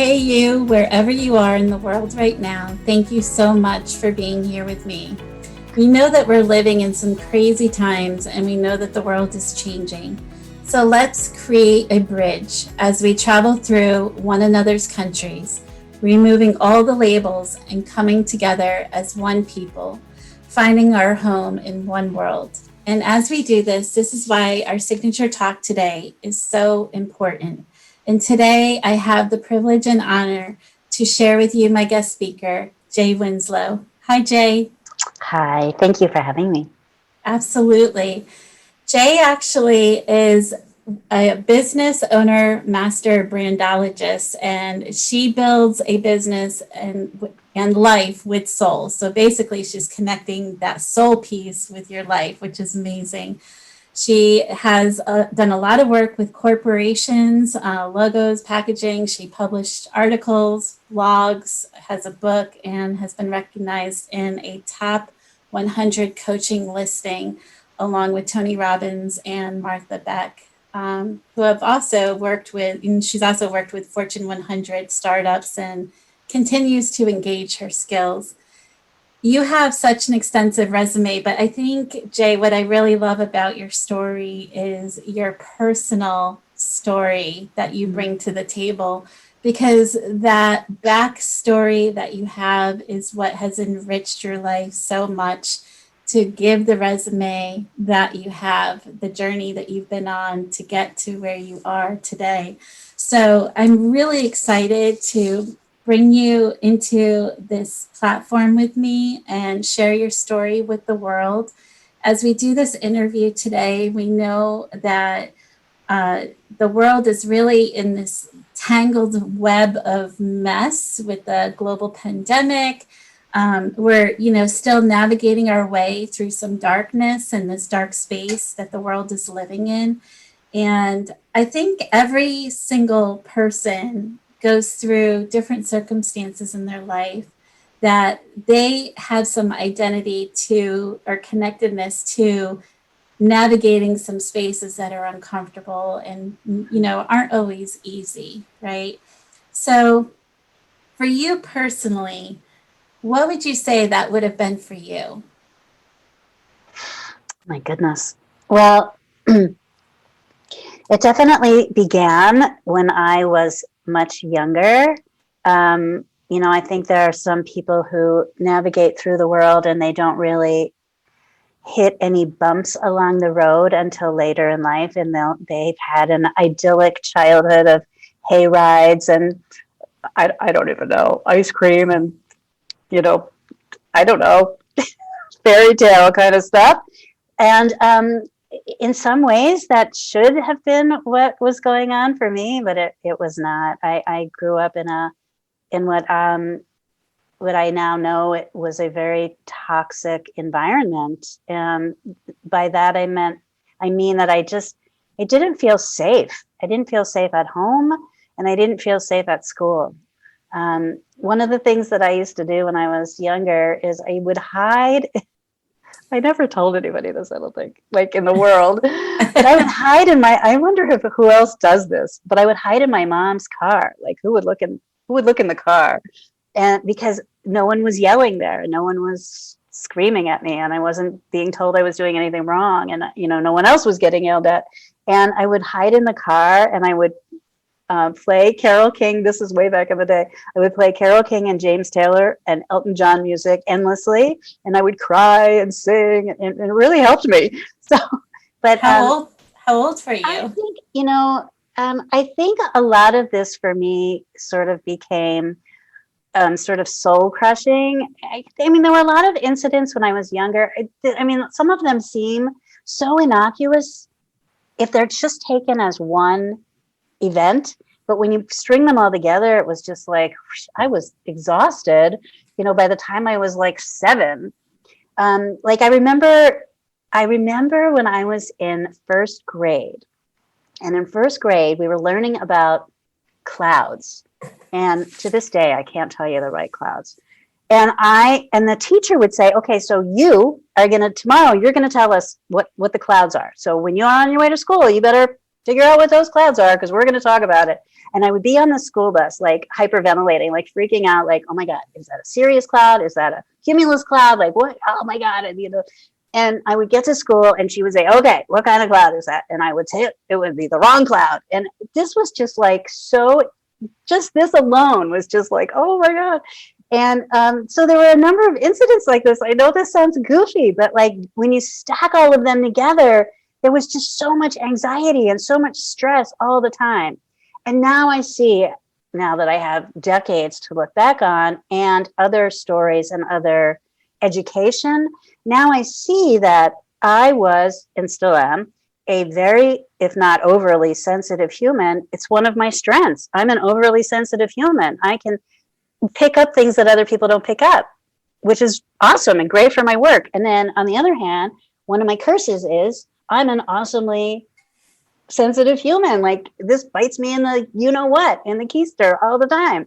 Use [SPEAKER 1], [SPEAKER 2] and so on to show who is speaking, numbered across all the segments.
[SPEAKER 1] Hey, you, wherever you are in the world right now, thank you so much for being here with me. We know that we're living in some crazy times and we know that the world is changing. So let's create a bridge as we travel through one another's countries, removing all the labels and coming together as one people, finding our home in one world. And as we do this, this is why our signature talk today is so important. And today I have the privilege and honor to share with you my guest speaker, Jay Winslow. Hi, Jay.
[SPEAKER 2] Hi, thank you for having me.
[SPEAKER 1] Absolutely. Jay actually is a business owner, master brandologist, and she builds a business and life with soul. So basically, she's connecting that soul piece with your life, which is amazing. She has done a lot of work with corporations, logos, packaging. She published articles, blogs, has a book, and has been recognized in a top 100 coaching listing, along with Tony Robbins and Martha Beck, who have also worked with, and she's also worked with Fortune 100 startups and continues to engage her skills. You have such an extensive resume, but I think, Jay, what I really love about your story is your personal story that you bring to the table, because that backstory that you have is what has enriched your life so much to give the resume that you have, the journey that you've been on to get to where you are today. So I'm really excited to bring you into this platform with me and share your story with the world. As we do this interview today, we know that the world is really in this tangled web of mess with the global pandemic. We're, still navigating our way through some darkness and this dark space that the world is living in. And I think every single person goes through different circumstances in their life that they have some identity to or connectedness to navigating some spaces that are uncomfortable and aren't always easy, right? So for you personally, what would you say that would have been for you?
[SPEAKER 2] My goodness. Well, it definitely began when I was much younger. I think there are some people who navigate through the world and they don't really hit any bumps along the road until later in life, and they've had an idyllic childhood of hay rides and I don't even know, ice cream and I don't know, fairy tale kind of stuff. And in some ways, that should have been what was going on for me, but it was not. I grew up in what I now know it was a very toxic environment, and by that I mean that I didn't feel safe. I didn't feel safe at home, and I didn't feel safe at school. One of the things that I used to do when I was younger is I would hide. I never told anybody this, I don't think, like in the world, but I would hide I wonder if who else does this, but I would hide in my mom's car. Like who would look in the car? And because no one was yelling there, no one was screaming at me, and I wasn't being told I was doing anything wrong, and no one else was getting yelled at. And I would hide in the car and I would play Carole King. This is way back in the day. I would play Carole King and James Taylor and Elton John music endlessly, and I would cry and sing, and it really helped me. So, but
[SPEAKER 1] How old were
[SPEAKER 2] I
[SPEAKER 1] you?
[SPEAKER 2] think I think a lot of this for me sort of became sort of soul crushing. I mean, there were a lot of incidents when I was younger. I mean, some of them seem so innocuous if they're just taken as one event, but when you string them all together, it was just like I was exhausted by the time I was like 7. Like I remember when I was in first grade, and in first grade we were learning about clouds, and to this day I can't tell you the right clouds. And the teacher would say, okay, so tomorrow you're gonna tell us what the clouds are. So when you're on your way to school, you better figure out what those clouds are because we're going to talk about it. And I would be on the school bus, like hyperventilating, like freaking out, like, oh my God, is that a serious cloud? Is that a cumulus cloud? Like, what? Oh my God. And, and I would get to school and she would say, okay, what kind of cloud is that? And I would say it would be the wrong cloud. And this was just like, so just this alone was just like, oh my God. And so there were a number of incidents like this. I know this sounds goofy, but like when you stack all of them together, there was just so much anxiety and so much stress all the time. And now I see, now that I have decades to look back on and other stories and other education, now I see that I was, and still am, a very, if not overly sensitive human. It's one of my strengths. I'm an overly sensitive human. I can pick up things that other people don't pick up, which is awesome and great for my work. And then on the other hand, one of my curses is I'm an awesomely sensitive human. Like this bites me in the in the keister all the time.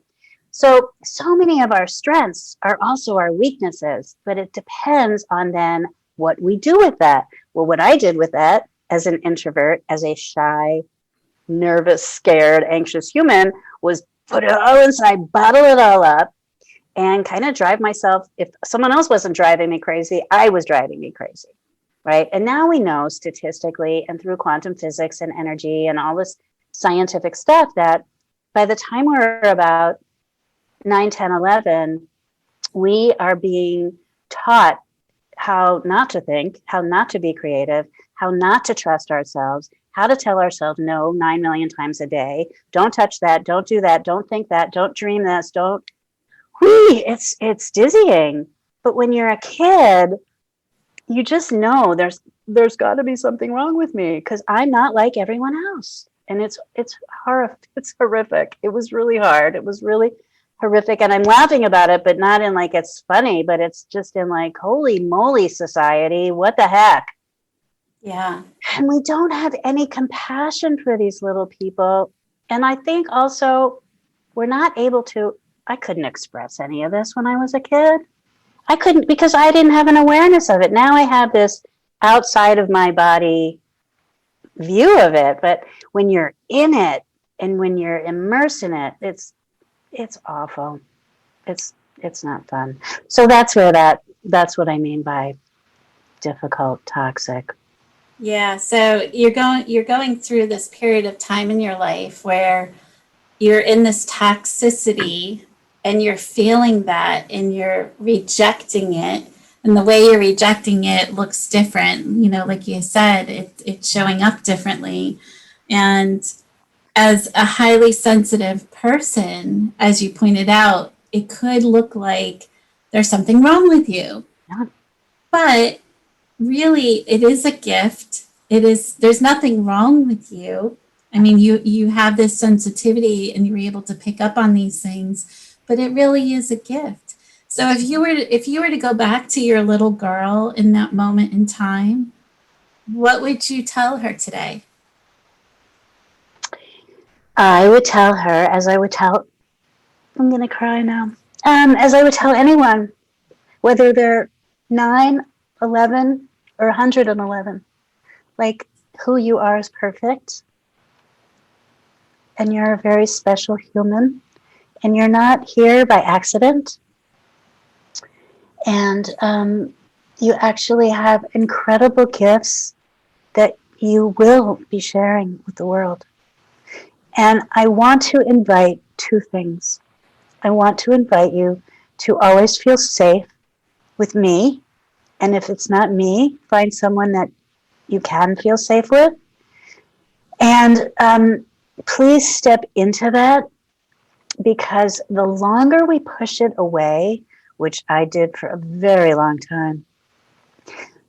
[SPEAKER 2] So many of our strengths are also our weaknesses, but it depends on then what we do with that. Well, what I did with that as an introvert, as a shy, nervous, scared, anxious human was put it all inside, bottle it all up, and kind of drive myself. If someone else wasn't driving me crazy, I was driving me crazy. Right. And now we know statistically and through quantum physics and energy and all this scientific stuff that by the time we're about 9, 10, 11, we are being taught how not to think, how not to be creative, how not to trust ourselves, how to tell ourselves no 9 million times a day. Don't touch that. Don't do that. Don't think that. Don't dream this. Don't. It's dizzying. But when you're a kid, you just know there's got to be something wrong with me because I'm not like everyone else. And it's horrific. It was really hard. It was really horrific. And I'm laughing about it, but not in like it's funny, but it's just in like, holy moly, society, what the heck?
[SPEAKER 1] Yeah.
[SPEAKER 2] And we don't have any compassion for these little people. And I think also we're not able to, I couldn't express any of this when I was a kid. I couldn't because I didn't have an awareness of it. Now I have this outside of my body view of it. But when you're in it and when you're immersed in it, it's awful. It's not fun. So that's what I mean by difficult, toxic.
[SPEAKER 1] Yeah. So you're going through this period of time in your life where you're in this toxicity and you're feeling that and you're rejecting it. And the way you're rejecting it looks different. Like you said, it's showing up differently. And as a highly sensitive person, as you pointed out, it could look like there's something wrong with you.
[SPEAKER 2] Yeah.
[SPEAKER 1] But really, it is a gift. There's nothing wrong with you. I mean, you have this sensitivity and you're able to pick up on these things. But it really is a gift. So if you were to go back to your little girl in that moment in time, what would you tell her today?
[SPEAKER 2] I would tell her, as I would tell, I'm going to cry now, as I would tell anyone, whether they're 9, 11, or 111, like who you are is perfect. And you're a very special human. And you're not here by accident. And you actually have incredible gifts that you will be sharing with the world. And I want to invite 2 things. I want to invite you to always feel safe with me. And if it's not me, find someone that you can feel safe with. And please step into that. Because the longer we push it away, which I did for a very long time,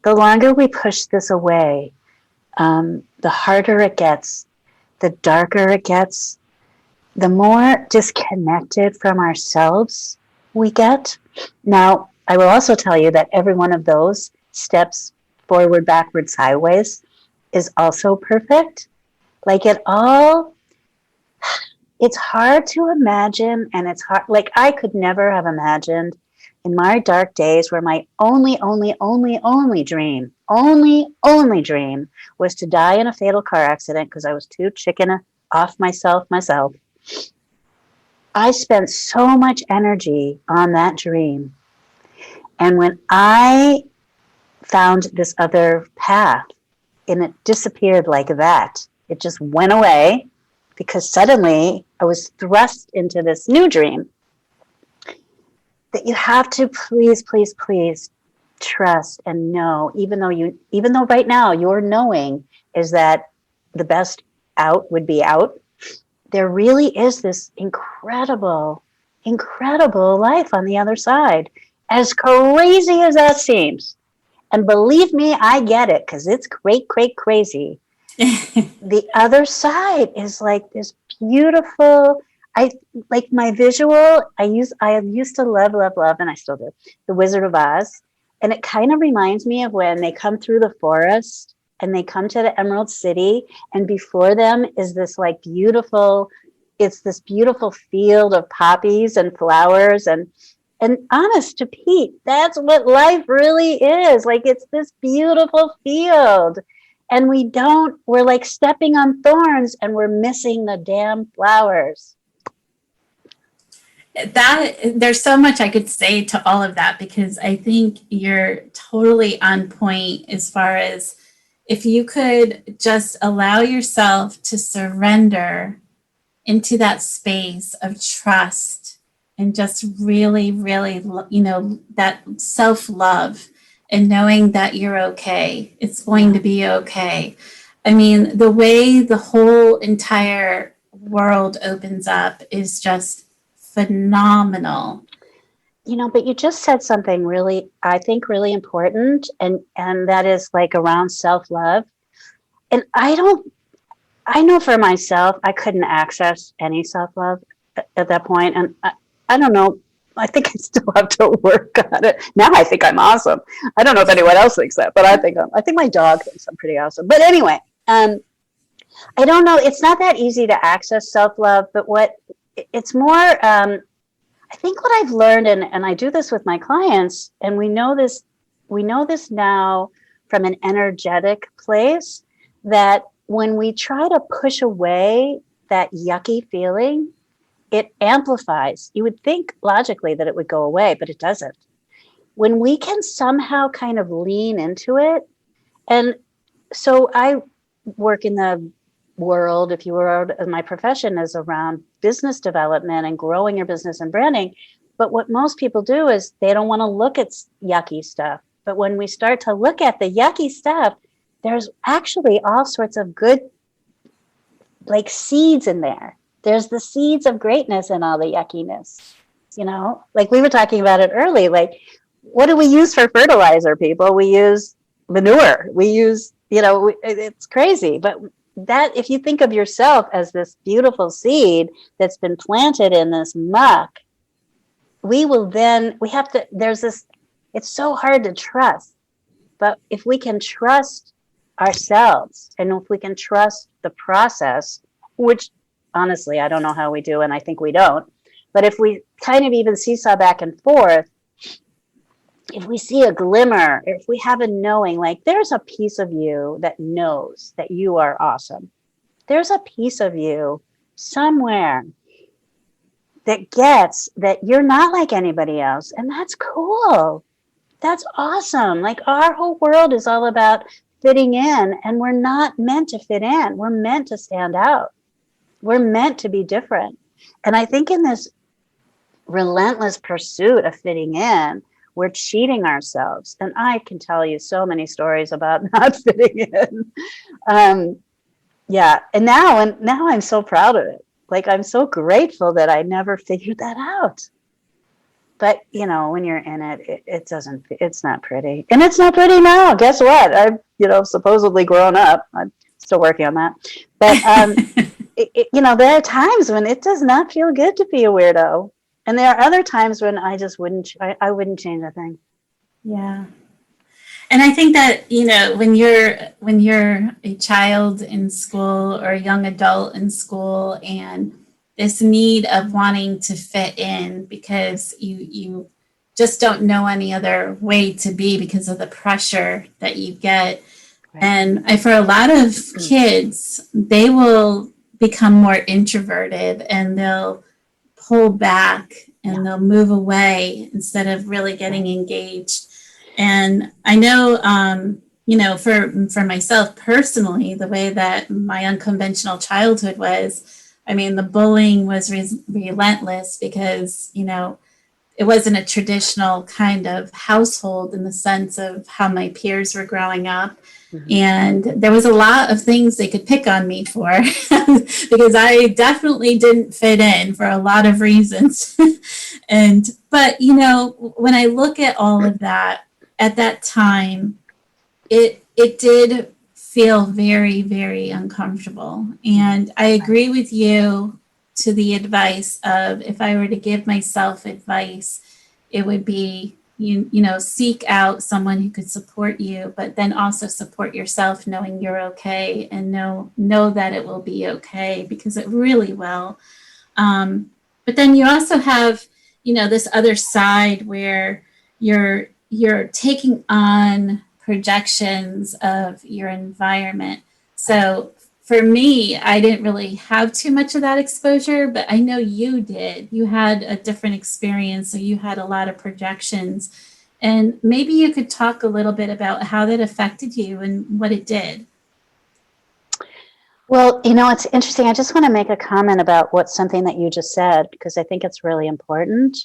[SPEAKER 2] the longer we push this away, the harder it gets, the darker it gets, the more disconnected from ourselves we get. Now, I will also tell you that every one of those steps forward, backward, sideways is also perfect. Like it all... It's hard to imagine, and it's hard. Like I could never have imagined in my dark days where my only dream only dream was to die in a fatal car accident because I was too chicken off myself. I spent so much energy on that dream. And when I found this other path and it disappeared like that, it just went away because suddenly I was thrust into this new dream that you have to please, please, please trust and know, even though right now your knowing is that the best out would be out, there really is this incredible life on the other side, as crazy as that seems. And believe me, I get it because it's crazy. The other side is like this beautiful. I like my visual. I used to love, and I still do, The Wizard of Oz. And it kind of reminds me of when they come through the forest and they come to the Emerald City, and before them is this like beautiful, it's this beautiful field of poppies and flowers. And honest to Pete, that's what life really is. Like, it's this beautiful field. And we're like stepping on thorns and we're missing the damn flowers.
[SPEAKER 1] There's so much I could say to all of that, because I think you're totally on point as far as if you could just allow yourself to surrender into that space of trust and just really, really, that self-love and knowing that you're okay. It's going to be okay. I mean, the way the whole entire world opens up is just phenomenal.
[SPEAKER 2] But you just said something really, I think, really important, and that is like around self-love. And I know for myself, I couldn't access any self-love at that point. And I don't know, I think I still have to work on it. Now I think I'm awesome. I don't know if anyone else thinks that, but I think my dog thinks I'm pretty awesome. But anyway, I don't know. It's not that easy to access self-love, but it's more, I think what I've learned, and I do this with my clients, and we know this now from an energetic place, that when we try to push away that yucky feeling, it amplifies. You would think logically that it would go away, but it doesn't. When we can somehow kind of lean into it, and so I work in the world, if you were, my profession is around business development and growing your business and branding. But what most people do is they don't want to look at yucky stuff. But when we start to look at the yucky stuff, there's actually all sorts of good, like, seeds in there. There's the seeds of greatness in all the yuckiness. Like we were talking about it early, like, what do we use for fertilizer, people? We use manure. We use, it's crazy. But that, if you think of yourself as this beautiful seed that's been planted in this muck, it's so hard to trust. But if we can trust ourselves, and if we can trust the process, which honestly, I don't know how we do, and I think we don't, but if we kind of even seesaw back and forth, if we see a glimmer, if we have a knowing, like there's a piece of you that knows that you are awesome. There's a piece of you somewhere that gets that you're not like anybody else. And that's cool. That's awesome. Like, our whole world is all about fitting in, and we're not meant to fit in. We're meant to stand out. We're meant to be different. And I think in this relentless pursuit of fitting in, we're cheating ourselves. And I can tell you so many stories about not fitting in. And now I'm so proud of it. Like, I'm so grateful that I never figured that out. But, when you're in it, it's not pretty. And it's not pretty now. Guess what? I've, supposedly grown up. I'm still working on that. But, there are times when it does not feel good to be a weirdo. And there are other times when I just wouldn't change a thing.
[SPEAKER 1] Yeah. And I think that, when you're a child in school or a young adult in school, and this need of wanting to fit in because you just don't know any other way to be because of the pressure that you get.
[SPEAKER 2] Right.
[SPEAKER 1] And for a lot of kids, they will become more introverted and they'll pull back and they'll move away instead of really getting engaged. And I know, for myself personally, the way that my unconventional childhood was, I mean, the bullying was relentless because, it wasn't a traditional kind of household in the sense of how my peers were growing up. Mm-hmm. And there was a lot of things they could pick on me for because I definitely didn't fit in for a lot of reasons. But when I look at all of that at that time, it did feel very, very uncomfortable. And I agree with you to the advice of, if I were to give myself advice, it would be, seek out someone who could support you, but then also support yourself, knowing you're okay, and know that it will be okay, because it really will. But then you also have, this other side where you're taking on projections of your environment. So for me, I didn't really have too much of that exposure, but I know you did. You had a different experience, so you had a lot of projections. And maybe you could talk a little bit about how that affected you and what it did.
[SPEAKER 2] Well, it's interesting. I just want to make a comment about something that you just said, because I think it's really important.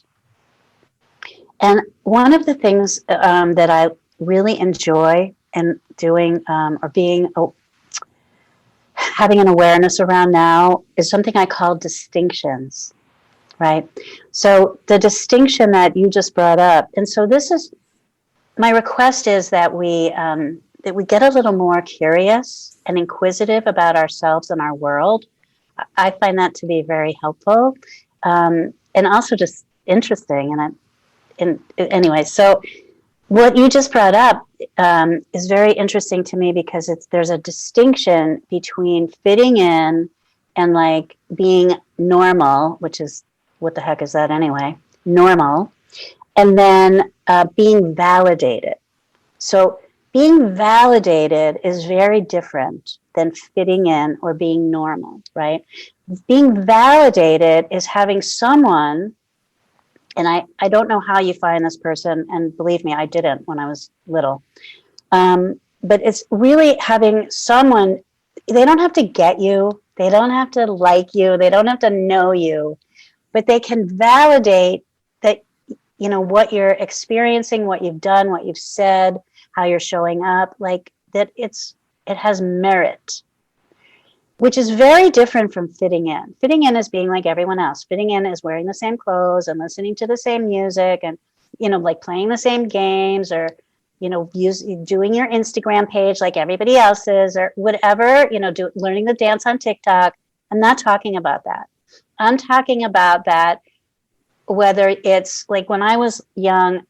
[SPEAKER 2] And one of the things that I really enjoy in doing or being having an awareness around now is something I call distinctions, right? So the distinction that you just brought up, and so this is my request, is that we get a little more curious and inquisitive about ourselves and our world. I find that to be very helpful, and also just interesting. And anyway, so what you just brought up is very interesting to me, because there's a distinction between fitting in and like being normal, which is, what the heck is that anyway? Normal. And then being validated. So being validated is very different than fitting in or being normal, right? Being validated is having someone, and I don't know how you find this person, and believe me, I didn't when I was little. But it's really having someone, they don't have to get you, they don't have to like you, they don't have to know you, but they can validate that, what you're experiencing, what you've done, what you've said, how you're showing up, like that it has merit, which is very different from fitting in. Fitting in is being like everyone else. Fitting in is wearing the same clothes and listening to the same music and, like playing the same games, or, doing your Instagram page like everybody else is, or whatever, learning the dance on TikTok. I'm not talking about that. I'm talking about that, whether it's like when I was young,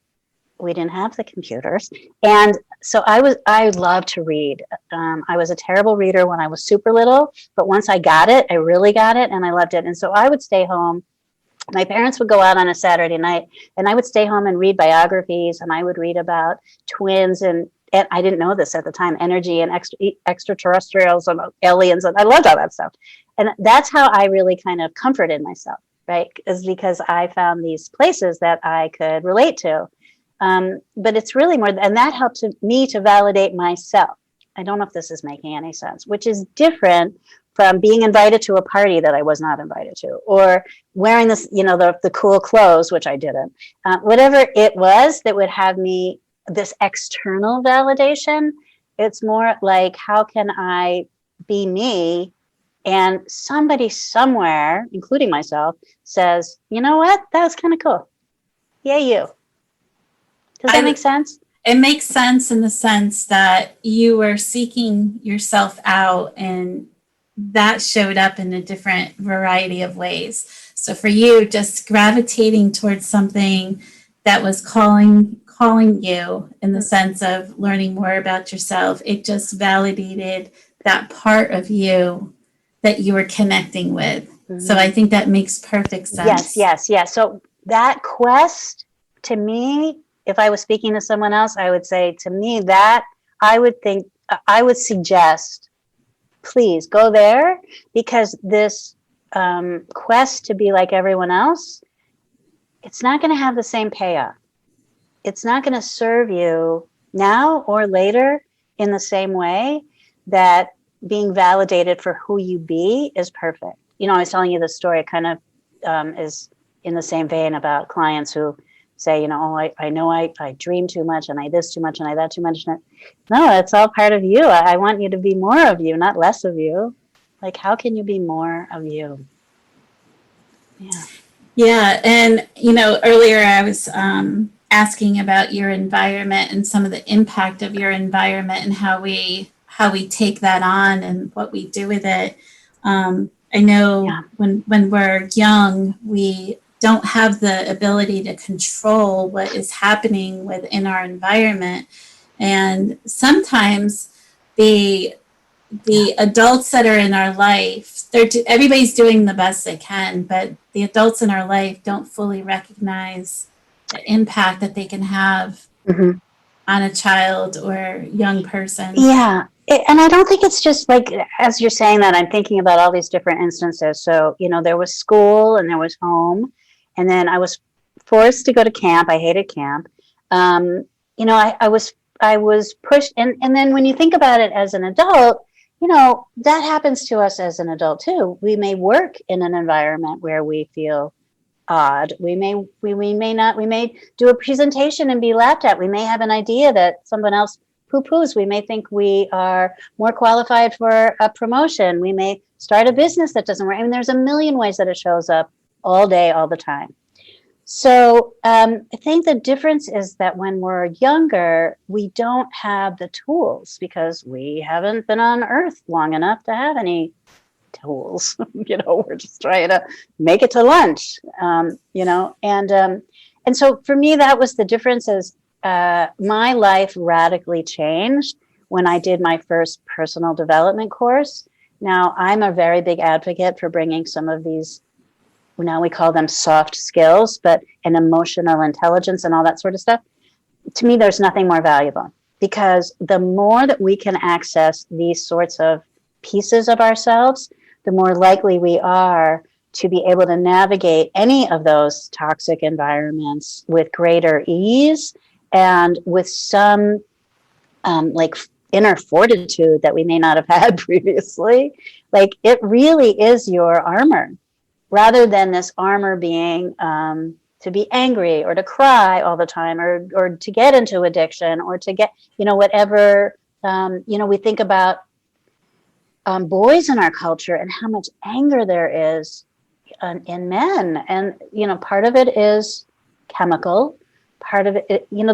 [SPEAKER 2] we didn't have the computers. And so I loved to read. I was a terrible reader when I was super little, but once I got it, I really got it, and I loved it. And so I would stay home. My parents would go out on a Saturday night, and I would stay home and read biographies, and I would read about twins and I didn't know this at the time, energy and extraterrestrials and aliens, and I loved all that stuff. And that's how I really kind of comforted myself, right? Is because I found these places that I could relate to. But it's really more, and that helped me to validate myself. I don't know if this is making any sense, which is different from being invited to a party that I was not invited to, or wearing this, the cool clothes, which I didn't. Whatever it was that would have me this external validation, it's more like, how can I be me? And somebody somewhere, including myself, says, you know what? That was kind of cool. Yeah, you. Does that make sense?
[SPEAKER 1] It makes sense in the sense that you were seeking yourself out, and that showed up in a different variety of ways. So for you, just gravitating towards something that was calling you in the sense of learning more about yourself, it just validated that part of you that you were connecting with. Mm-hmm. So I think that makes perfect sense.
[SPEAKER 2] Yes. So that quest to me, if I was speaking to someone else, I would say to me that I would suggest, please go there, because this quest to be like everyone else, it's not going to have the same payoff. It's not going to serve you now or later in the same way that being validated for who you be is perfect. You know, I was telling you the story, it kind of is in the same vein about clients who say, you know, oh, I know I dream too much and I this too much and I that too much. No, it's all part of you. I want you to be more of you, not less of you. Like, how can you be more of you? Yeah.
[SPEAKER 1] Yeah, and you know, earlier I was asking about your environment and some of the impact of your environment and how we take that on and what we do with it. I know
[SPEAKER 2] Yeah.
[SPEAKER 1] when we're young, we don't have the ability to control what is happening within our environment, and sometimes the the adults that are in our life, everybody's doing the best they can, but the adults in our life don't fully recognize the impact that they can have
[SPEAKER 2] Mm-hmm.
[SPEAKER 1] on a child or young person.
[SPEAKER 2] Yeah. And I don't think it's just like, as you're saying that, I'm thinking about all these different instances. So, you know, there was school and there was home. And then I was forced to go to camp. I hated camp. You know, I was pushed. And then when you think about it as an adult, you know, that happens to us as an adult too. We may work in an environment where we feel odd. We may do a presentation and be laughed at. We may have an idea that someone else poo-poos. We may think we are more qualified for a promotion. We may start a business that doesn't work. I mean, there's a million ways that it shows up all day, all the time. So I think the difference is that when we're younger, we don't have the tools because we haven't been on Earth long enough to have any tools. You know, we're just trying to make it to lunch. You know, and so for me, that was the difference. Is my life radically changed when I did my first personal development course. Now, I'm a very big advocate for bringing some of these, now we call them soft skills, but an emotional intelligence and all that sort of stuff. To me, there's nothing more valuable, because the more that we can access these sorts of pieces of ourselves, the more likely we are to be able to navigate any of those toxic environments with greater ease and with some like inner fortitude that we may not have had previously. Like, it really is your armor, rather than this armor being to be angry or to cry all the time, or to get into addiction, or to get, you know, whatever. You know, we think about boys in our culture and how much anger there is in men, and you know, part of it is chemical. Part of it, you know,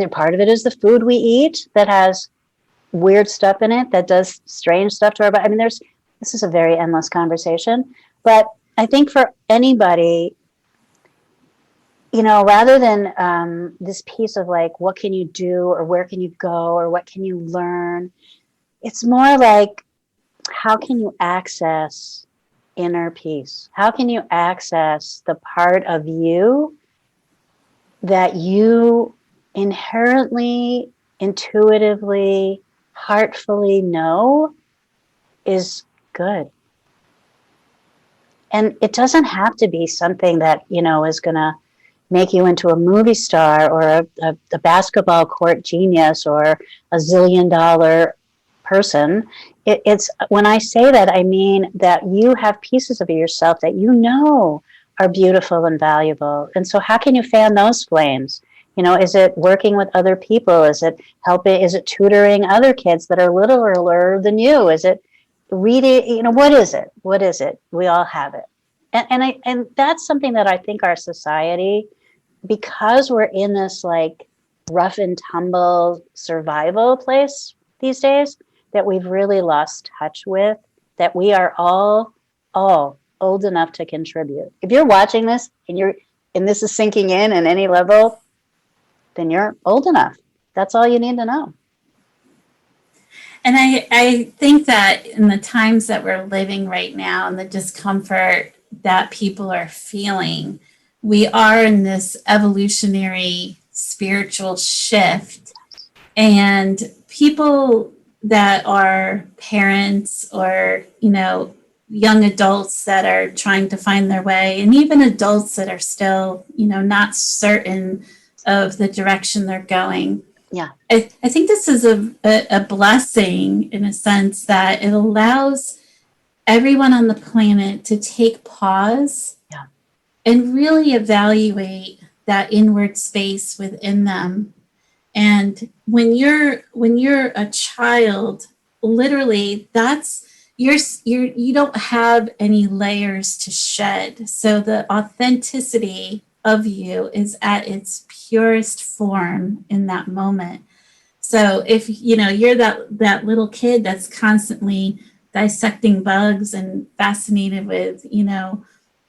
[SPEAKER 2] part of it is the food we eat that has weird stuff in it that does strange stuff to our body. I mean, this is a very endless conversation, but I think for anybody, you know, rather than this piece of like, what can you do, or where can you go, or what can you learn, it's more like, how can you access inner peace? How can you access the part of you that you inherently, intuitively, heartfully know is good? And it doesn't have to be something that, you know, is going to make you into a movie star or a basketball court genius or a $1 zillion person. It's, when I say that, I mean that you have pieces of yourself that you know are beautiful and valuable. And so how can you fan those flames? You know, is it working with other people? Is it helping? Is it tutoring other kids that are littler than you? Is it reading? You know, what is it? What is it? We all have it. And that's something that I think our society, because we're in this like rough and tumble survival place these days, that we've really lost touch with, that we are all old enough to contribute. If you're watching this and this is sinking in at any level, then you're old enough. That's all you need to know.
[SPEAKER 1] And I think that in the times that we're living right now and the discomfort that people are feeling, we are in this evolutionary spiritual shift, and people that are parents or, young adults that are trying to find their way, and even adults that are still, not certain of the direction they're going.
[SPEAKER 2] Yeah.
[SPEAKER 1] I think this is a blessing in a sense that it allows everyone on the planet to take pause,
[SPEAKER 2] Yeah.
[SPEAKER 1] and really evaluate that inward space within them. And when you're a child, literally you don't have any layers to shed. So the authenticity of you is at its purest form in that moment. So if you're that little kid that's constantly dissecting bugs and fascinated with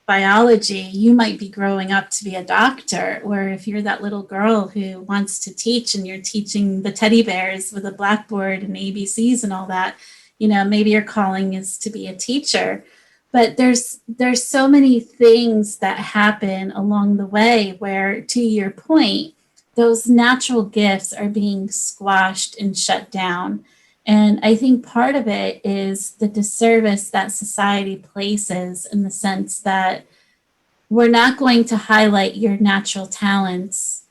[SPEAKER 1] biology, you might be growing up to be a doctor. Or if you're that little girl who wants to teach and you're teaching the teddy bears with a blackboard and ABCs and all that, maybe your calling is to be a teacher. But there's so many things that happen along the way where, to your point, those natural gifts are being squashed and shut down. And I think part of it is the disservice that society places, in the sense that we're not going to highlight your natural talents.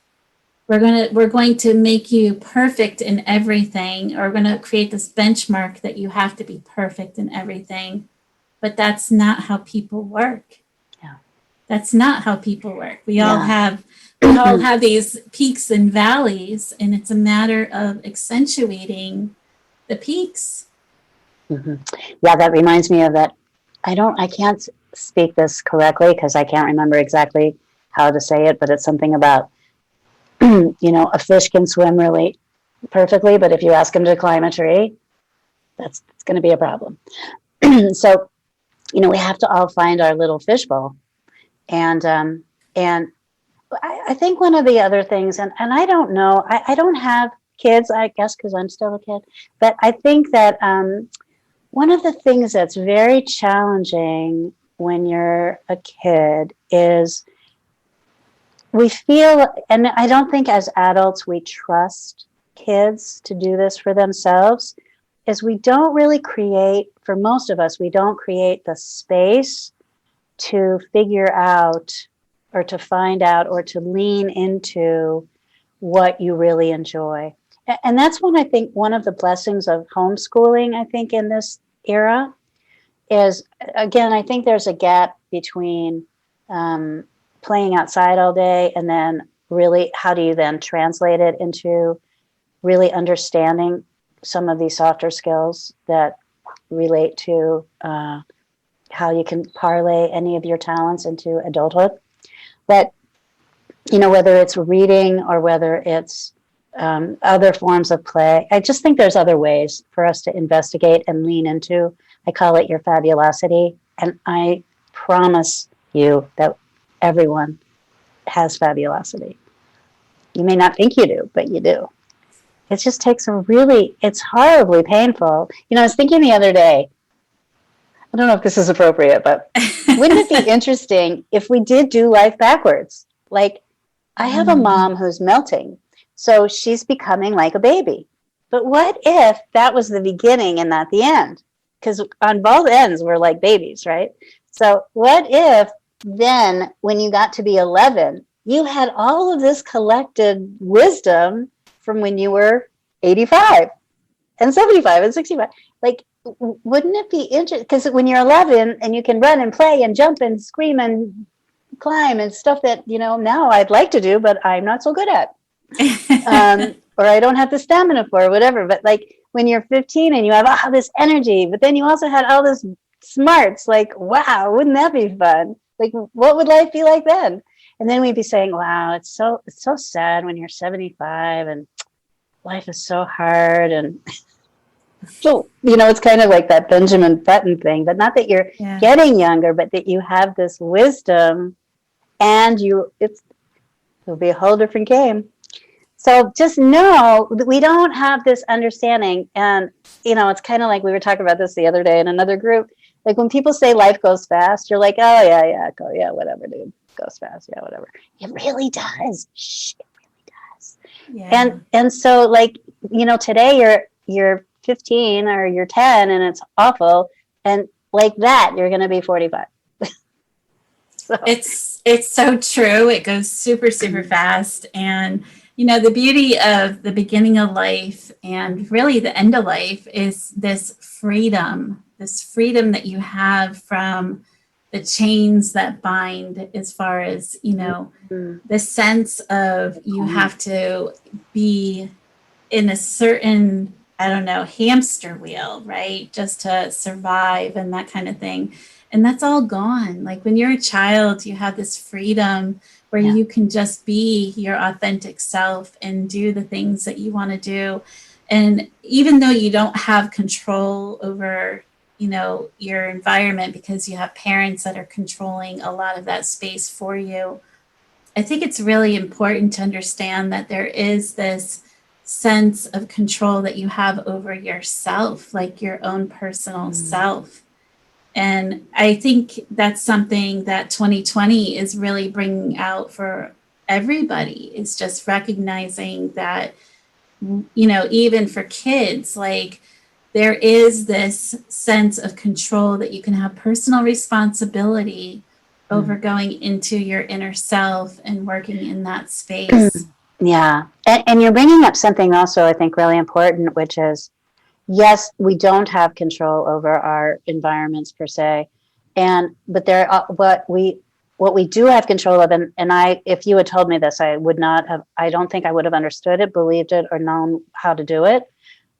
[SPEAKER 1] We're going to make you perfect in everything, or we're going to create this benchmark that you have to be perfect in everything. But that's not how people work.
[SPEAKER 2] Yeah.
[SPEAKER 1] That's not how people work. We all have these peaks and valleys, and it's a matter of accentuating the peaks.
[SPEAKER 2] Mm-hmm. Yeah, that reminds me of that. I can't speak this correctly because I can't remember exactly how to say it, but it's something about, a fish can swim really perfectly, but if you ask him to climb a tree, it's going to be a problem. So, we have to all find our little fishbowl. And I think one of the other things, and I don't know, I don't have kids, I guess, because I'm still a kid, but I think that one of the things that's very challenging when you're a kid is we feel, and I don't think as adults we trust kids to do this for themselves, is we don't really create, for most of us, we don't create the space to figure out or to find out or to lean into what you really enjoy. And that's when I think one of the blessings of homeschooling, I think, in this era is, again, I think there's a gap between playing outside all day and then really how do you then translate it into really understanding some of these softer skills that relate to how you can parlay any of your talents into adulthood. But, whether it's reading or whether it's other forms of play, I just think there's other ways for us to investigate and lean into. I call it your fabulosity. And I promise you that everyone has fabulosity. You may not think you do, but you do. It just takes it's horribly painful. I was thinking the other day, I don't know if this is appropriate, but wouldn't it be interesting if we did do life backwards? Like, I have a mom who's melting, so she's becoming like a baby. But what if that was the beginning and not the end? Because on both ends, we're like babies, right? So what if then, when you got to be 11, you had all of this collected wisdom from when you were 85 and 75 and 65? Like, wouldn't it be interesting? Because when you're 11 and you can run and play and jump and scream and climb and stuff that, now I'd like to do, but I'm not so good at. Or I don't have the stamina for, or whatever. But like when you're 15 and you have all this energy, but then you also had all this smarts, like, wow, wouldn't that be fun? Like, what would life be like then? And then we'd be saying, wow, it's so sad when you're 75 and life is so hard. And so, it's kind of like that Benjamin Button thing, but not that you're getting younger, but that you have this wisdom and it'll be a whole different game. So just know that we don't have this understanding. And, it's kind of like we were talking about this the other day in another group. Like when people say life goes fast, you're like, oh, yeah, go, yeah, whatever, dude. goes fast. Yeah, whatever. It really does. Shh, it really does.
[SPEAKER 1] Yeah.
[SPEAKER 2] And so like, today you're 15 or you're 10 and it's awful. And like that, you're going to be 45. So
[SPEAKER 1] It's so true. It goes super, super fast. And the beauty of the beginning of life and really the end of life is this freedom that you have from the chains that bind, as far as, the sense of you have to be in a certain, I don't know, hamster wheel, right? Just to survive and that kind of thing. And that's all gone. Like when you're a child, you have this freedom where you can just be your authentic self and do the things that you want to do. And even though you don't have control over, your environment because you have parents that are controlling a lot of that space for you, I think it's really important to understand that there is this sense of control that you have over yourself, like your own personal self. And I think that's something that 2020 is really bringing out for everybody, is just recognizing that, even for kids, like there is this sense of control that you can have personal responsibility over going into your inner self and working in that space.
[SPEAKER 2] Yeah. And you're bringing up something also, I think, really important, which is, yes, we don't have control over our environments per se. But there are, what we do have control of, and if you had told me this, I don't think I would have understood it, believed it, or known how to do it.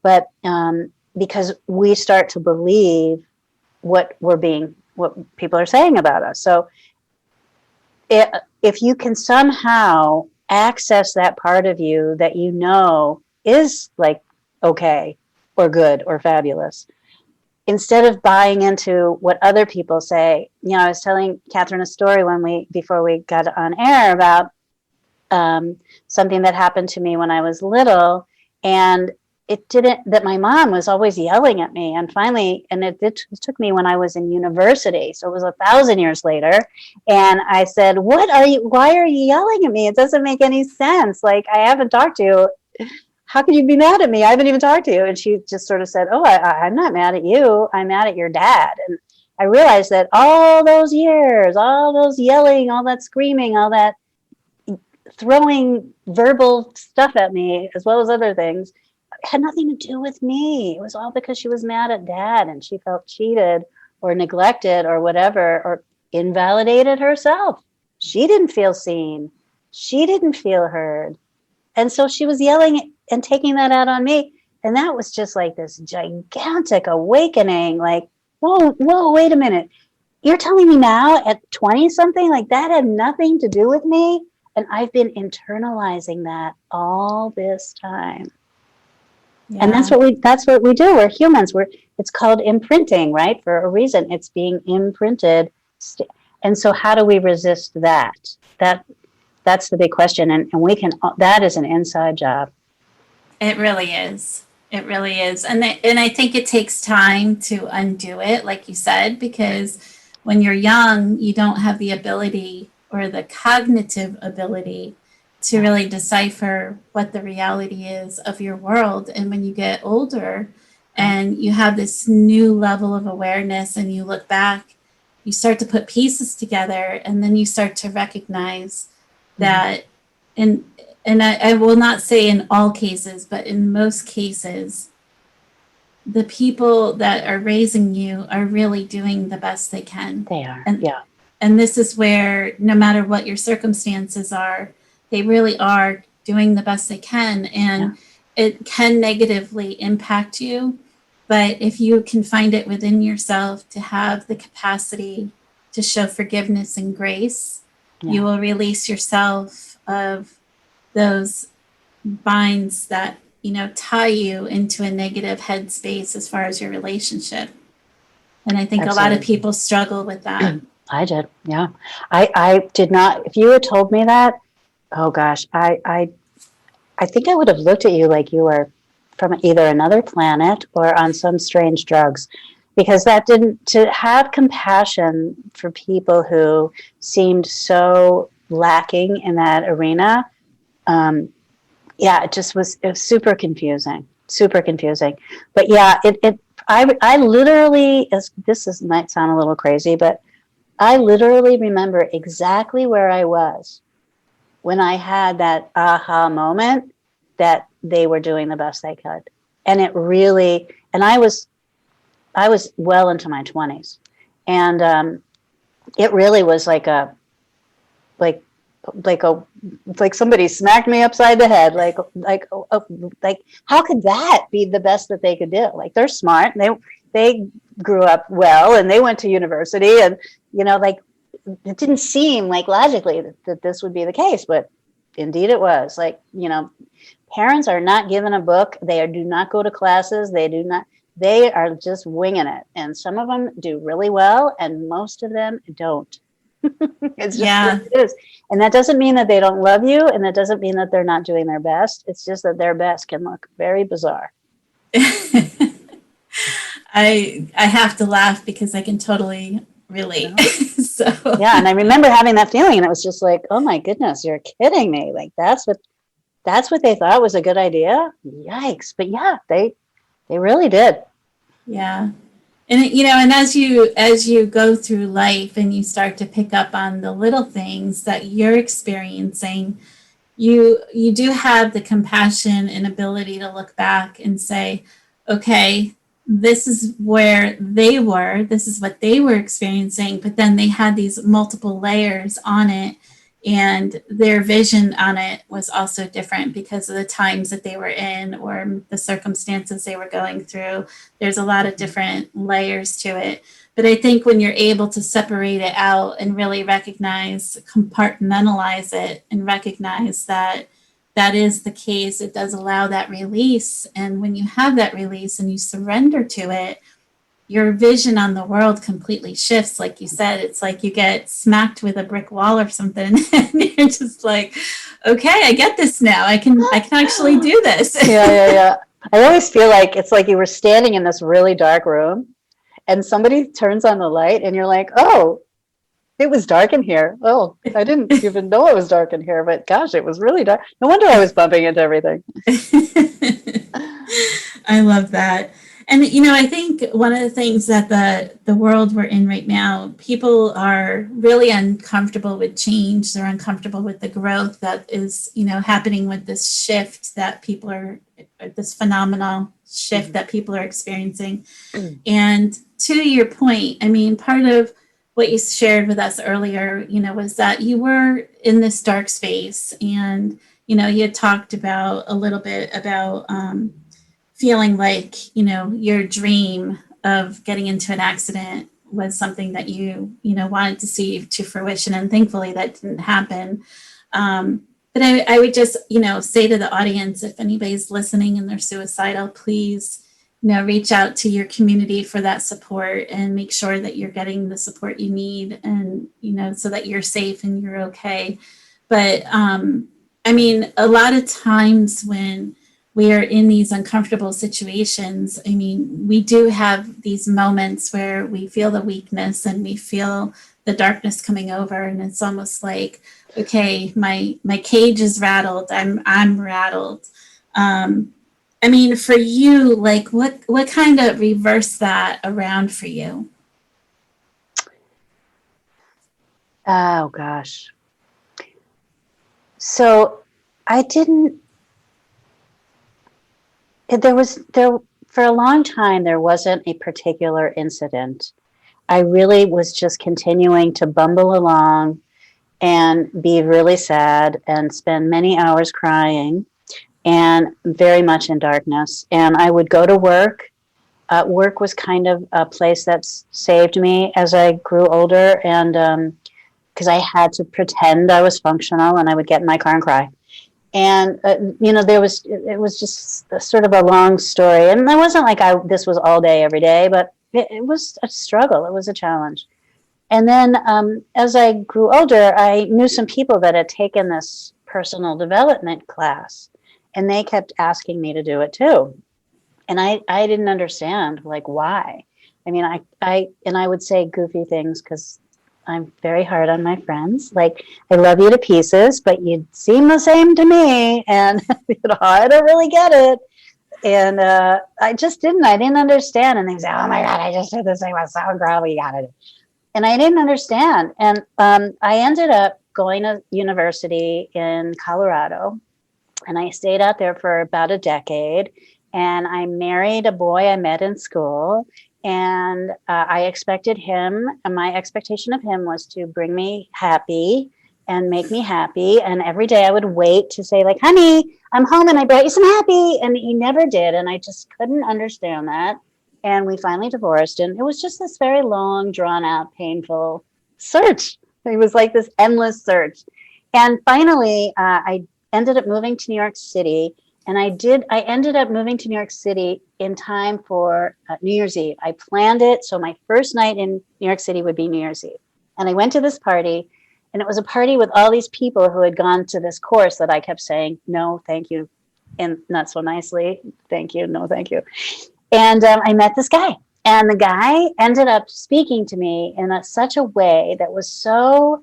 [SPEAKER 2] But because we start to believe what people are saying about us. So if you can somehow access that part of you that is like okay or good or fabulous, instead of buying into what other people say. I was telling Catherine a story before we got on air about something that happened to me when I was little, and that my mom was always yelling at me, and finally, it took me when I was in university, so it was 1,000 years later, and I said, why are you yelling at me? It doesn't make any sense. Like, I haven't talked to you. How can you be mad at me? I haven't even talked to you. And she just sort of said, oh, I'm not mad at you. I'm mad at your dad. And I realized that all those years, all those yelling, all that screaming, all that throwing verbal stuff at me, as well as other things, had nothing to do with me. It was all because she was mad at dad and she felt cheated or neglected or whatever, or invalidated herself. She didn't feel seen. She didn't feel heard. And so she was yelling and taking that out on me. And that was just like this gigantic awakening. Like, whoa, wait a minute. You're telling me now at 20 something, like that had nothing to do with me? And I've been internalizing that all this time. Yeah. And that's what we do. We're humans. It's called imprinting, right? For a reason. It's being imprinted. And so how do we resist that? That's the big question. And that is an inside job.
[SPEAKER 1] It really is. It really is. And I think it takes time to undo it, like you said, because when you're young, you don't have the ability or the cognitive ability to really decipher what the reality is of your world. And when you get older and you have this new level of awareness and you look back, you start to put pieces together, and then you start to recognize that and I will not say in all cases, but in most cases, the people that are raising you are really doing the best they can.
[SPEAKER 2] They are,
[SPEAKER 1] yeah. And this is where, no matter what your circumstances are, they really are doing the best they can. And it can negatively impact you. But if you can find it within yourself to have the capacity to show forgiveness and grace, you will release yourself of those binds that, tie you into a negative headspace as far as your relationship. And I think Absolutely. A lot of people struggle with that.
[SPEAKER 2] I did. Yeah. I did not. If you had told me that, oh gosh, I think I would have looked at you like you were from either another planet or on some strange drugs, because that didn't, to have compassion for people who seemed so lacking in that arena. Yeah, it was super confusing, super confusing. But yeah, I literally, might sound a little crazy, but I literally remember exactly where I was when I had that aha moment that they were doing the best they could. And it really, and I was well into my 20s. And it really was like like like somebody smacked me upside the head. Like how could that be the best that they could do? Like, they're smart. They grew up well and they went to university, and like, it didn't seem like logically that this would be the case, but indeed it was. Like, parents are not given a book. They do not go to classes. They are just winging it. And some of them do really well, and most of them don't. It's just what it is. And that doesn't mean that they don't love you, and that doesn't mean that they're not doing their best. It's just that their best can look very bizarre.
[SPEAKER 1] I have to laugh because I can totally relate. So
[SPEAKER 2] yeah, and I remember having that feeling, and it was just like, oh my goodness, you're kidding me. Like, that's what they thought was a good idea. Yikes. But yeah, they really did.
[SPEAKER 1] Yeah. And and as you go through life and you start to pick up on the little things that you're experiencing, you do have the compassion and ability to look back and say, okay, this is where they were, this is what they were experiencing, but then they had these multiple layers on it, and their vision on it was also different because of the times that they were in or the circumstances they were going through. There's a lot of different layers to it. But I think when you're able to separate it out and really compartmentalize it and recognize that that is the case, it does allow that release. And when you have that release and you surrender to it, your vision on the world completely shifts. Like you said, it's like you get smacked with a brick wall or something, and you're just like, okay, I get this now. I can actually do this.
[SPEAKER 2] Yeah. I always feel like it's like you were standing in this really dark room, and somebody turns on the light, and you're like, oh, it was dark in here. Oh, I didn't even know it was dark in here, but gosh, it was really dark. No wonder I was bumping into everything.
[SPEAKER 1] I love that. And, I think one of the things that the world we're in right now, people are really uncomfortable with change. They're uncomfortable with the growth that is, happening with this shift that people are, this phenomenal shift that people are experiencing. And to your point, I mean, part of what you shared with us earlier, was that you were in this dark space, and, you had talked about a little bit about, feeling like, your dream of getting into an accident was something that you wanted to see to fruition. And thankfully that didn't happen. But I would just, say to the audience, if anybody's listening and they're suicidal, please, reach out to your community for that support and make sure that you're getting the support you need, and, so that you're safe and you're okay. But, I mean, a lot of times when we are in these uncomfortable situations, I mean, we do have these moments where we feel the weakness and we feel the darkness coming over, and it's almost like, okay, my cage is rattled. I'm rattled. I mean, for you, like, what kind of reversed that around for you?
[SPEAKER 2] Oh gosh. So I didn't. For a long time, there wasn't a particular incident. I really was just continuing to bumble along and be really sad and spend many hours crying and very much in darkness. And I would go to work. Work was kind of a place that saved me as I grew older, and because I had to pretend I was functional, and I would get in my car and cry. And it was just sort of a long story, and it wasn't like this was all day every day, but it was a struggle. It was a challenge. And then as I grew older, I knew some people that had taken this personal development class, and they kept asking me to do it too. And I didn't understand, like, why. I mean, I would say goofy things because I'm very hard on my friends. Like, I love you to pieces, but you seem the same to me. And, I don't really get it. And I didn't understand. And they say, oh my God, I just did this thing was so groovy. You got it. And I didn't understand. And I ended up going to university in Colorado. And I stayed out there for about a decade. And I married a boy I met in school. And I expected him, and my expectation of him was to bring me happy and make me happy. And every day I would wait to say, like, honey, I'm home and I brought you some happy. And he never did. And I just couldn't understand that. And we finally divorced. And it was just this very long, drawn out, painful search. It was like this endless search. And finally, I ended up moving to New York City. And I ended up moving to New York City in time for New Year's Eve. I planned it. So my first night in New York City would be New Year's Eve. And I went to this party, and it was a party with all these people who had gone to this course that I kept saying, no, thank you. And not so nicely, thank you, no, thank you. And I met this guy. And the guy ended up speaking to me in such a way that was so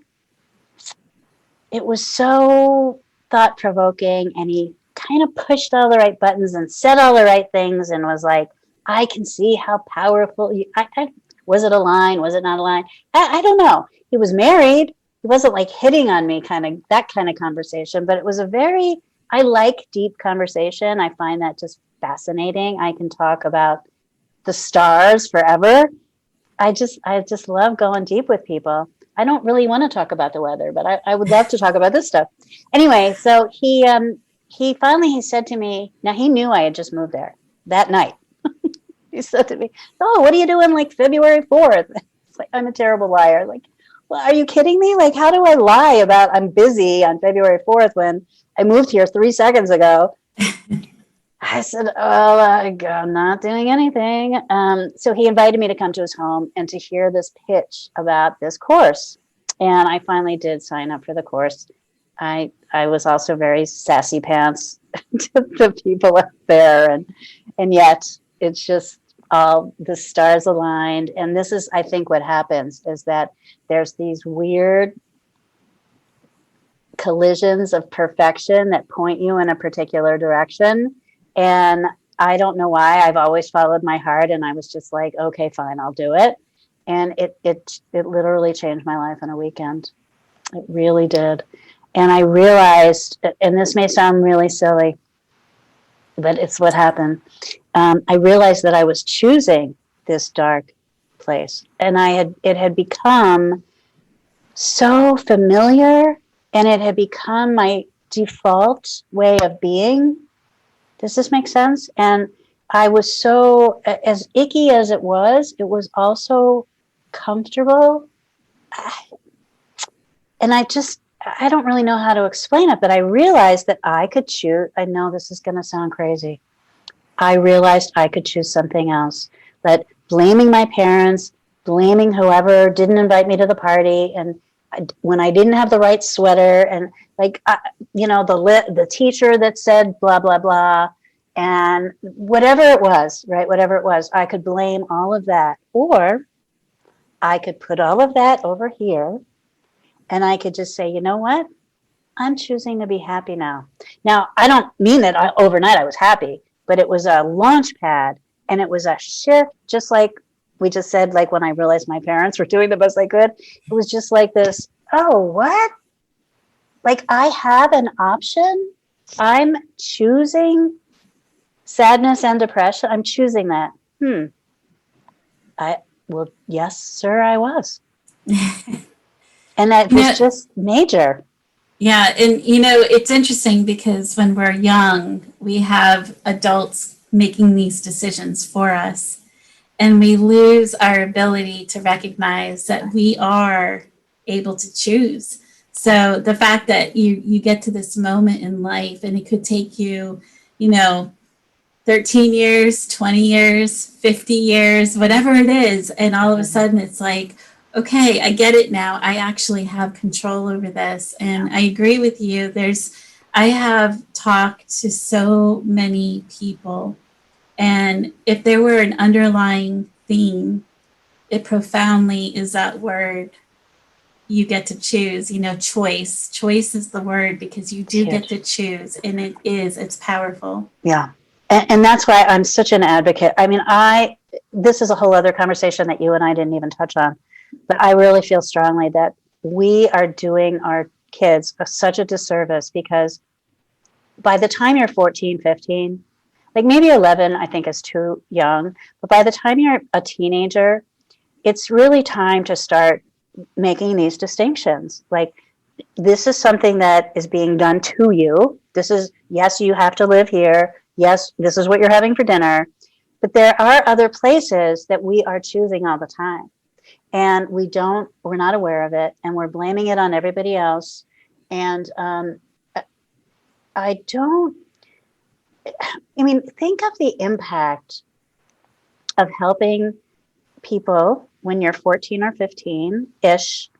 [SPEAKER 2] thought-provoking, and he kind of pushed all the right buttons and said all the right things and was like, I can see how powerful you, was it a line? Was it not a line? I don't know. He was married. He wasn't like hitting on me, that kind of conversation, but it was I like deep conversation. I find that just fascinating. I can talk about the stars forever. I just love going deep with people. I don't really want to talk about the weather, but I would love to talk about this stuff. Anyway, so he finally said to me, now he knew I had just moved there that night. He said to me, oh, what are you doing like February 4th? It's like, I'm a terrible liar. Like, well, are you kidding me? Like, how do I lie about I'm busy on February 4th when I moved here 3 seconds ago? I said, oh, I'm not doing anything. So he invited me to come to his home and to hear this pitch about this course. And I finally did sign up for the course. I was also very sassy pants to the people up there. And yet it's just all the stars aligned. And this is, I think, what happens is that there's these weird collisions of perfection that point you in a particular direction. And I don't know why. I've always followed my heart, and I was just like, okay, fine, I'll do it. And it literally changed my life in a weekend. It really did. And I realized, and this may sound really silly, but it's what happened. I realized that I was choosing this dark place, and it had become so familiar, and it had become my default way of being. Does this make sense? And I was so, as icky as it was also comfortable. And I don't really know how to explain it, but I realized that I could choose. I know this is going to sound crazy. I realized I could choose something else. That blaming my parents, blaming whoever didn't invite me to the party, and when I didn't have the right sweater, and like, the teacher that said blah, blah, blah, and whatever it was, right? Whatever it was, I could blame all of that. Or I could put all of that over here, and I could just say, you know what? I'm choosing to be happy now. Now, I don't mean that overnight I was happy, but it was a launch pad, and it was a shift, just like we just said, like when I realized my parents were doing the best they could, it was just like this, oh, what? Like, I have an option. I'm choosing sadness and depression. I'm choosing that. Well, yes, sir, I was. And that was just major.
[SPEAKER 1] Yeah. And, it's interesting because when we're young, we have adults making these decisions for us, and we lose our ability to recognize that we are able to choose. So the fact that you get to this moment in life, and it could take you, 13 years, 20 years, 50 years, whatever it is. And all of a sudden it's like, okay, I get it now. I actually have control over this. And I agree with you. I have talked to so many people, and if there were an underlying theme it profoundly is that word you get to choose, choice. Choice is the word because you do get to choose, and it's powerful.
[SPEAKER 2] Yeah. And that's why I'm such an advocate. I mean, this is a whole other conversation that you and I didn't even touch on, but I really feel strongly that we are doing our kids such a disservice, because by the time you're 14, 15, like maybe 11, I think is too young, but by the time you're a teenager, it's really time to start making these distinctions. Like, this is something that is being done to you. This is, yes, you have to live here. Yes, this is what you're having for dinner. But there are other places that we are choosing all the time. And we're not aware of it. And we're blaming it on everybody else. And think of the impact of helping people when you're 14 or 15-ish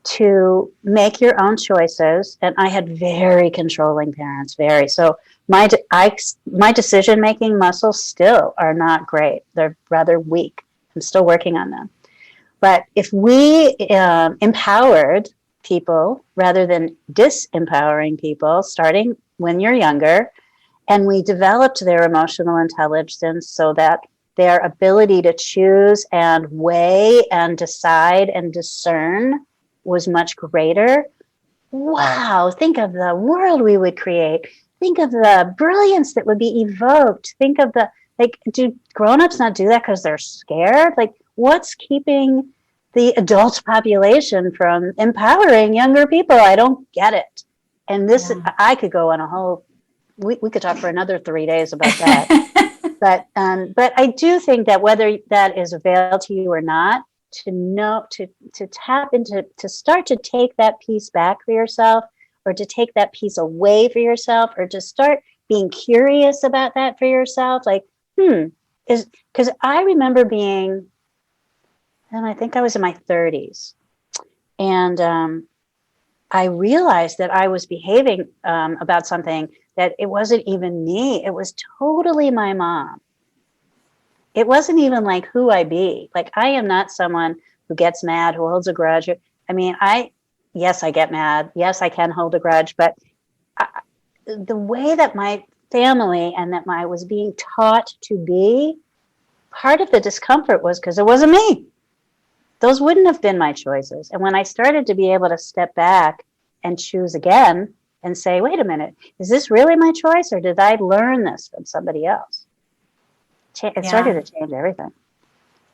[SPEAKER 2] to make your own choices. And I had very controlling parents, so my decision-making muscles still are not great. They're rather weak. I'm still working on them. But if we empowered people rather than disempowering people, starting when you're younger, and we developed their emotional intelligence so that their ability to choose and weigh and decide and discern was much greater. Wow, think of the world we would create. Think of the brilliance that would be evoked. Think of do grown-ups not do that because they're scared? Like, what's keeping the adult population from empowering younger people? I don't get it. And this, I could go on a whole, we could talk for another 3 days about that. But I do think that whether that is available to you or not, to tap into, to start to take that piece back for yourself, or to take that piece away for yourself, or to start being curious about that for yourself. Like, because I remember being, and I think I was in my 30s, and I realized that I was behaving about something that it wasn't even me. It was totally my mom. It wasn't even like who I be. Like, I am not someone who gets mad, who holds a grudge. I mean, yes, I get mad. Yes, I can hold a grudge. But the way that my family and that I was being taught to be, part of the discomfort was because it wasn't me. Those wouldn't have been my choices. And when I started to be able to step back and choose again and say, wait a minute, is this really my choice, or did I learn this from somebody else? It started to change everything.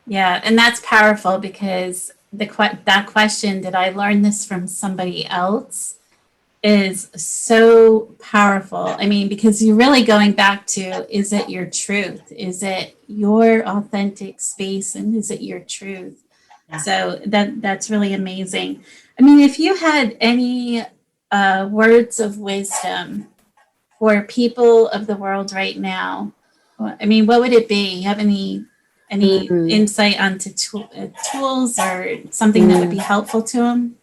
[SPEAKER 1] Yeah, and that's powerful, because that question, did I learn this from somebody else, is so powerful. I mean, because you're really going back to, is it your truth? Is it your authentic space? And is it your truth? Yeah. So that's really amazing. I mean, if you had any words of wisdom for people of the world right now, I mean, what would it be? You have any insight onto tools or something that would be helpful to them?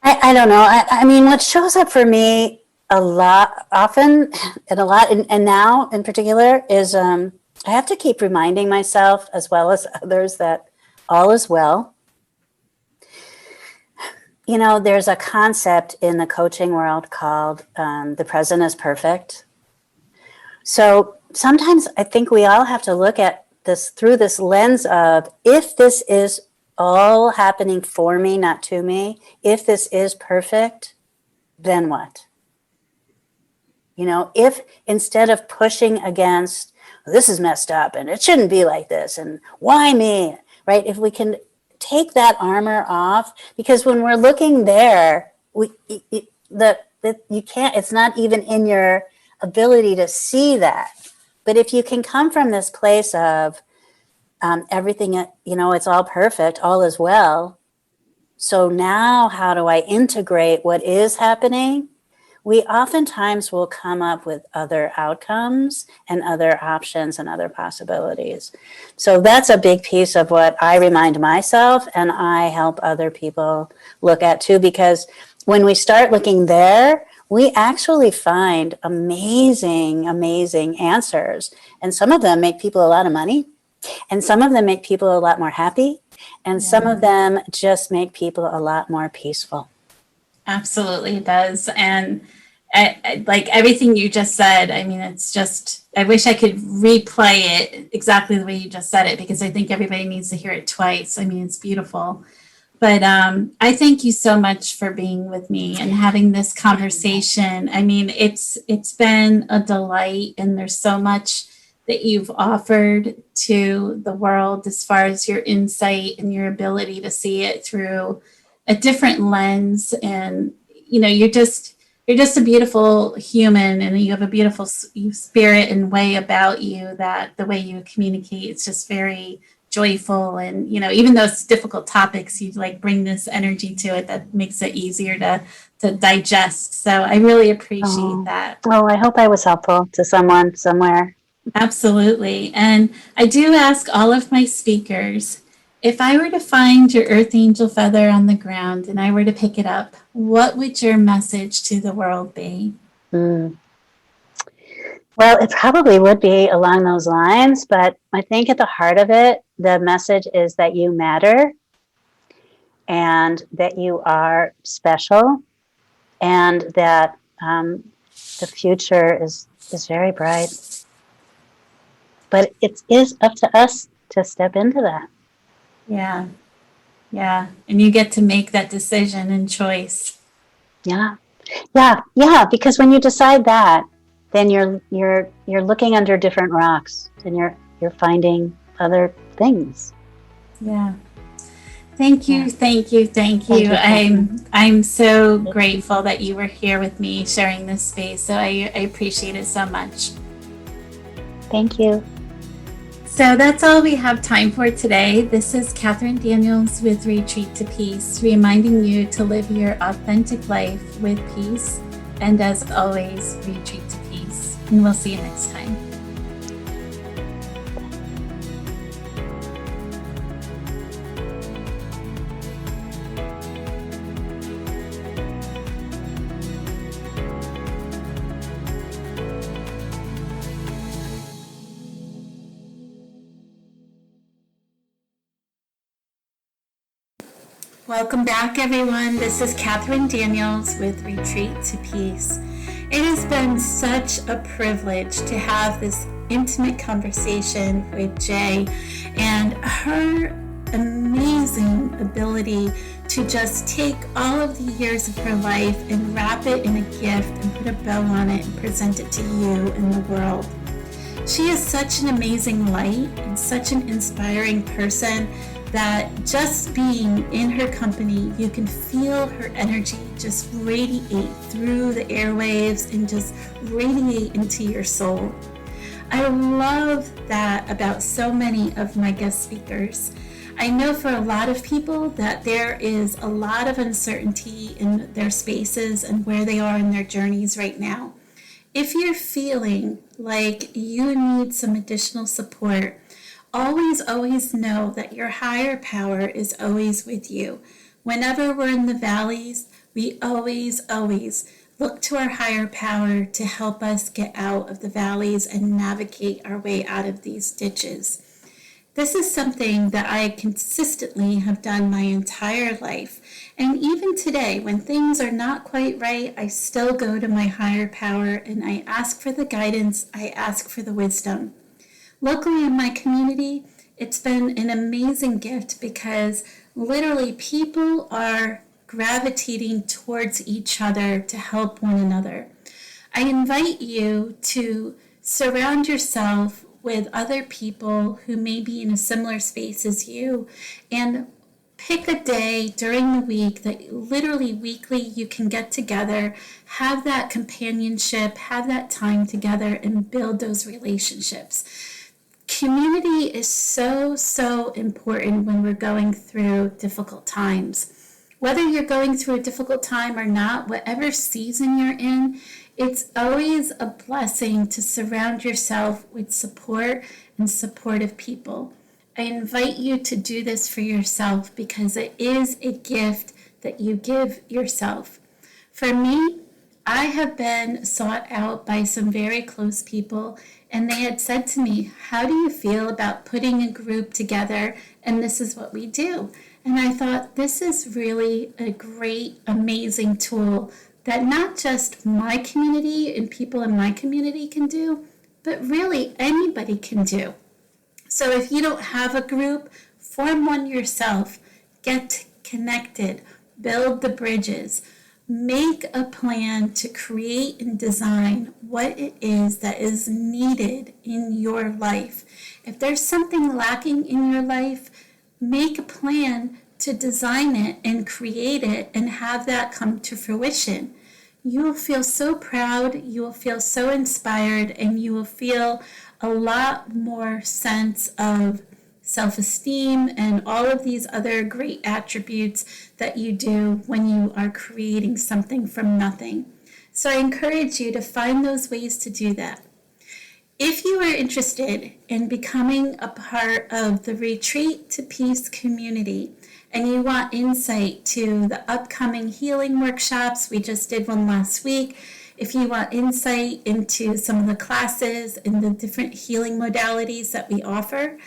[SPEAKER 2] I don't know. I mean, what shows up for me often, and now in particular, is I have to keep reminding myself, as well as others, that all is well. You know, there's a concept in the coaching world called the present is perfect. So sometimes I think we all have to look at this through this lens of, if this is all happening for me, not to me, if this is perfect, then what? You know, if instead of pushing against, this is messed up and it shouldn't be like this and why me, right? If we can take that armor off, because when we're looking there, you can't, it's not even in your ability to see that. But if you can come from this place of everything, you know, it's all perfect, all is well. So now how do I integrate what is happening? We oftentimes will come up with other outcomes and other options and other possibilities. So that's a big piece of what I remind myself, and I help other people look at too, because when we start looking there, we actually find amazing, amazing answers. And some of them make people a lot of money. And some of them make people a lot more happy, and some
[SPEAKER 1] Yeah.
[SPEAKER 2] of them just make people a lot more peaceful.
[SPEAKER 1] Absolutely it does. And like everything you just said, I mean, it's just, I wish I could replay it exactly the way you just said it, because I think everybody needs to hear it twice. I mean, it's beautiful. But I thank you so much for being with me and having this conversation. I mean, it's been a delight, and there's so much that you've offered to the world as far as your insight and your ability to see it through a different lens. And you're just a beautiful human, and you have a beautiful spirit and way about you, that the way you communicate, it's just very joyful. And even though it's difficult topics, you like bring this energy to it that makes it easier to digest. So I really appreciate
[SPEAKER 2] Oh,
[SPEAKER 1] that.
[SPEAKER 2] I hope I was helpful to someone somewhere.
[SPEAKER 1] Absolutely. And I do ask all of my speakers, if I were to find your earth angel feather on the ground and I were to pick it up, what would your message to the world be?
[SPEAKER 2] Mm. Well, it probably would be along those lines, but I think at the heart of it, the message is that you matter and that you are special, and that the future is very bright. But it is up to us to step into that.
[SPEAKER 1] Yeah. Yeah. And you get to make that decision and choice.
[SPEAKER 2] Yeah. Because when you decide that, then you're looking under different rocks, and you're finding other things.
[SPEAKER 1] Yeah. Thank you,
[SPEAKER 2] Yeah.
[SPEAKER 1] thank you, thank
[SPEAKER 2] Thank
[SPEAKER 1] you.
[SPEAKER 2] you,
[SPEAKER 1] I'm so grateful that you were here with me sharing this space. So I appreciate it so much.
[SPEAKER 2] Thank you.
[SPEAKER 1] So that's all we have time for today. This is Catherine Daniels with Retreat to Peace, reminding you to live your authentic life with peace. And as always, retreat to peace. And we'll see you next time. Welcome back, everyone. This is Catherine Daniels with Retreat to Peace. It has been such a privilege to have this intimate conversation with Jay, and her amazing ability to just take all of the years of her life and wrap it in a gift and put a bow on it and present it to you and the world. She is such an amazing light and such an inspiring person that just being in her company, you can feel her energy just radiate through the airwaves and just radiate into your soul. I love that about so many of my guest speakers. I know for a lot of people that there is a lot of uncertainty in their spaces and where they are in their journeys right now. If you're feeling like you need some additional support, always know that your higher power is always with you. Whenever we're in the valleys, we always look to our higher power to help us get out of the valleys and navigate our way out of these ditches. This is something that I consistently have done my entire life. And even today, when things are not quite right, I still go to my higher power and I ask for the guidance, I ask for the wisdom. Luckily in my community, it's been an amazing gift because literally people are gravitating towards each other to help one another. I invite you to surround yourself with other people who may be in a similar space as you, and pick a day during the week that literally weekly you can get together, have that companionship, have that time together, and build those relationships. Community is so important when we're going through difficult times. Whether you're going through a difficult time or not, whatever season you're in, it's always a blessing to surround yourself with support and supportive people. I invite you to do this for yourself because it is a gift that you give yourself. For me, I have been sought out by some very close people, And they had said to me, how do you feel about putting a group together? And this is what we do. And I thought, this is really a great, amazing tool that not just my community and people in my community can do, but really anybody can do. So if you don't have a group, form one yourself, get connected, build the bridges, make a plan to create and design what it is that is needed in your life. If there's something lacking in your life, make a plan to design it and create it and have that come to fruition. You will feel so proud, you will feel so inspired, and you will feel a lot more sense of self-esteem and all of these other great attributes that you do when you are creating something from nothing. So I encourage you to find those ways to do that. If you are interested in becoming a part of the Retreat to Peace community and you want insight to the upcoming healing workshops, we just did one last week. If you want insight into some of the classes and the different healing modalities that we offer,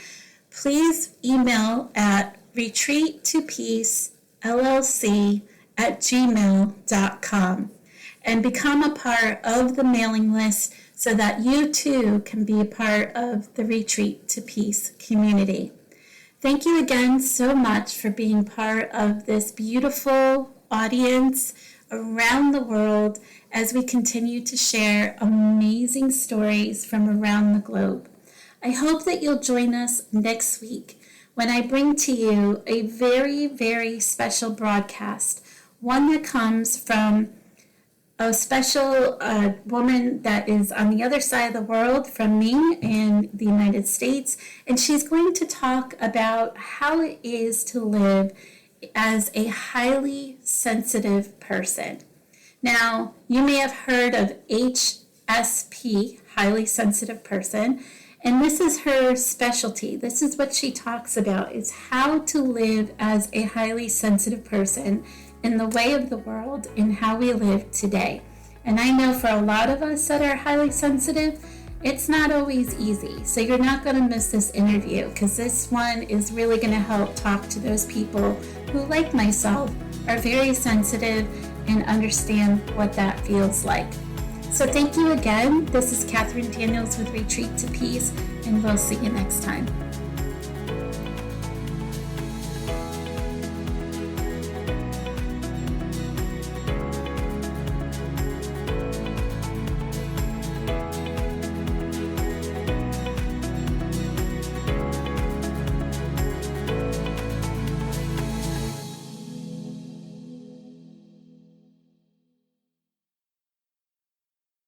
[SPEAKER 1] please email at retreattopeacellc@gmail.com and become a part of the mailing list so that you too can be a part of the Retreat to Peace community. Thank you again so much for being part of this beautiful audience around the world as we continue to share amazing stories from around the globe. I hope that you'll join us next week when I bring to you a very, very special broadcast, one that comes from a special woman that is on the other side of the world from me in the United States, and she's going to talk about how it is to live as a highly sensitive person. Now, you may have heard of HSP, highly sensitive person, and this is her specialty. This is what she talks about, is how to live as a highly sensitive person in the way of the world and how we live today. And I know for a lot of us that are highly sensitive, it's not always easy. So you're not going to miss this interview, because this one is really going to help talk to those people who, like myself, are very sensitive and understand what that feels like. So thank you again. This is Catherine Daniels with Retreat to Peace, and we'll see you next time.